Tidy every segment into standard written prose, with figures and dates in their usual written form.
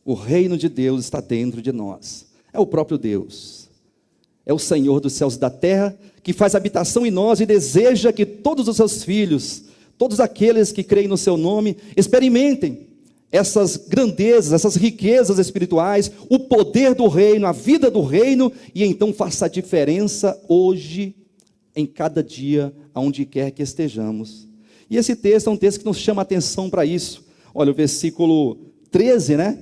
O reino de Deus está dentro de nós. É o próprio Deus. É o Senhor dos céus e da terra, que faz habitação em nós e deseja que todos os seus filhos, todos aqueles que creem no seu nome, experimentem essas grandezas, essas riquezas espirituais, o poder do reino, a vida do reino, e então faça a diferença hoje, em cada dia, aonde quer que estejamos. E esse texto é um texto que nos chama a atenção para isso. Olha, o versículo 13, né?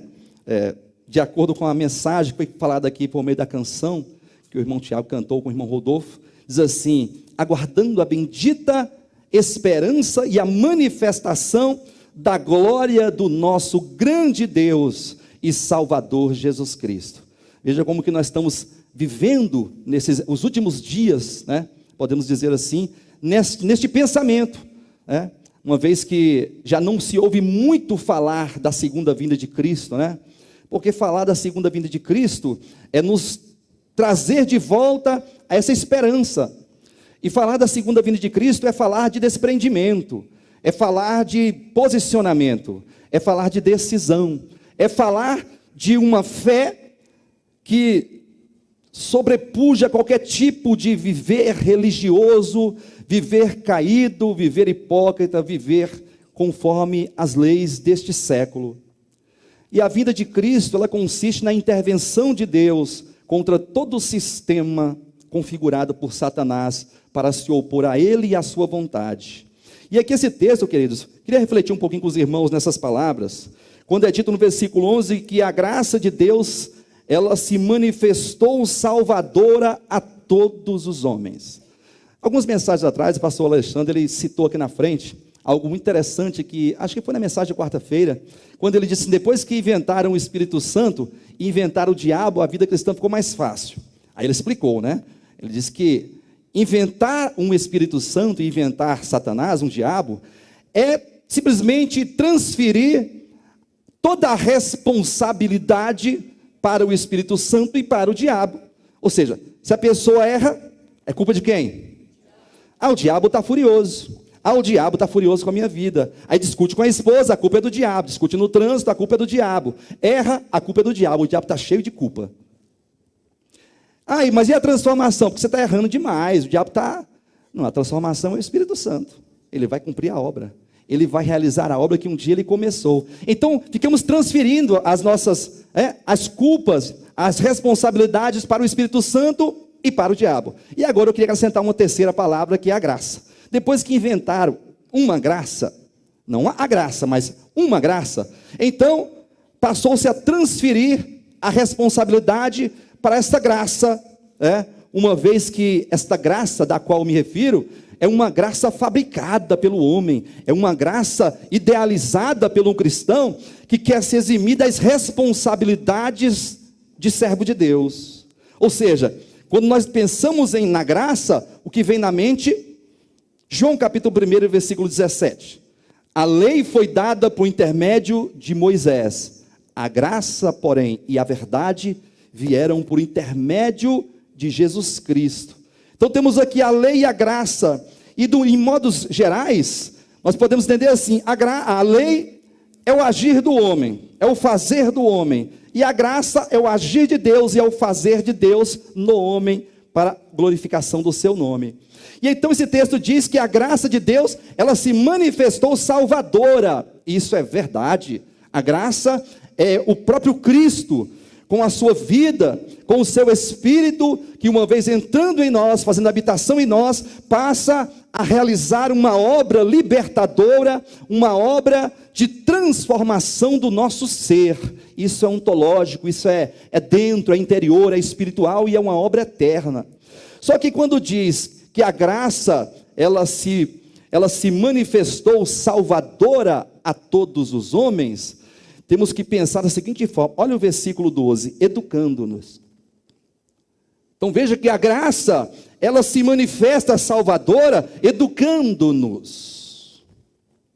De acordo com a mensagem que foi falada aqui por meio da canção, que o irmão Tiago cantou com o irmão Rodolfo, diz assim: aguardando a bendita esperança e a manifestação da glória do nosso grande Deus e Salvador Jesus Cristo. Veja como que nós estamos vivendo os últimos dias, né? Podemos dizer assim, neste pensamento, né? Uma vez que já não se ouve muito falar da segunda vinda de Cristo, né? Porque falar da segunda vinda de Cristo é nos trazer de volta a essa esperança. E falar da segunda vinda de Cristo é falar de desprendimento, é falar de posicionamento, é falar de decisão, é falar de uma fé que sobrepuja qualquer tipo de viver religioso, viver caído, viver hipócrita, viver conforme as leis deste século. E a vida de Cristo, ela consiste na intervenção de Deus contra todo o sistema configurado por Satanás para se opor a ele e à sua vontade. E aqui esse texto, queridos, queria refletir um pouquinho com os irmãos nessas palavras, quando é dito no versículo 11 que a graça de Deus, ela se manifestou salvadora a todos os homens. Algumas mensagens atrás, o pastor Alexandre, ele citou aqui na frente, algo muito interessante que, acho que foi na mensagem de quarta-feira, quando ele disse, depois que inventaram o Espírito Santo, e inventaram o diabo, a vida cristã ficou mais fácil. Aí ele explicou, né? Ele disse que inventar um Espírito Santo e inventar Satanás, um diabo, é simplesmente transferir toda a responsabilidade para o Espírito Santo e para o diabo. Ou seja, se a pessoa erra, é culpa de quem? O diabo está furioso. O diabo está furioso com a minha vida. Aí discute com a esposa, a culpa é do diabo. Discute no trânsito, a culpa é do diabo. Erra, a culpa é do diabo. O diabo está cheio de culpa. Mas e a transformação? Porque você está errando demais. O diabo está... Não, a transformação é o Espírito Santo. Ele vai cumprir a obra. Ele vai realizar a obra que um dia ele começou. Então, ficamos transferindo as nossas, as culpas, as responsabilidades para o Espírito Santo e para o diabo. E agora eu queria acrescentar uma terceira palavra, que é a graça. Depois que inventaram uma graça, não a graça, mas uma graça, então passou-se a transferir a responsabilidade para essa graça, uma vez que esta graça da qual me refiro é uma graça fabricada pelo homem, é uma graça idealizada pelo cristão que quer se eximir das responsabilidades de servo de Deus. Ou seja, quando nós pensamos na graça, o que vem na mente? João capítulo 1, versículo 17. A lei foi dada por intermédio de Moisés. A graça, porém, e a verdade vieram por intermédio de Jesus Cristo. Então temos aqui a lei e a graça. E em modos gerais, nós podemos entender assim, a lei é o agir do homem, é o fazer do homem. E a graça é o agir de Deus e é o fazer de Deus no homem para glorificação do seu nome. E então esse texto diz que a graça de Deus, ela se manifestou salvadora. Isso é verdade. A graça é o próprio Cristo, com a sua vida, com o seu Espírito, que uma vez entrando em nós, fazendo habitação em nós, passa a realizar uma obra libertadora, uma obra de transformação do nosso ser. Isso é ontológico, isso é dentro, é interior, é espiritual e é uma obra eterna. Só que quando diz que a graça, ela se manifestou salvadora a todos os homens, temos que pensar da seguinte forma, olha o versículo 12, educando-nos. Então veja que a graça, ela se manifesta salvadora, educando-nos.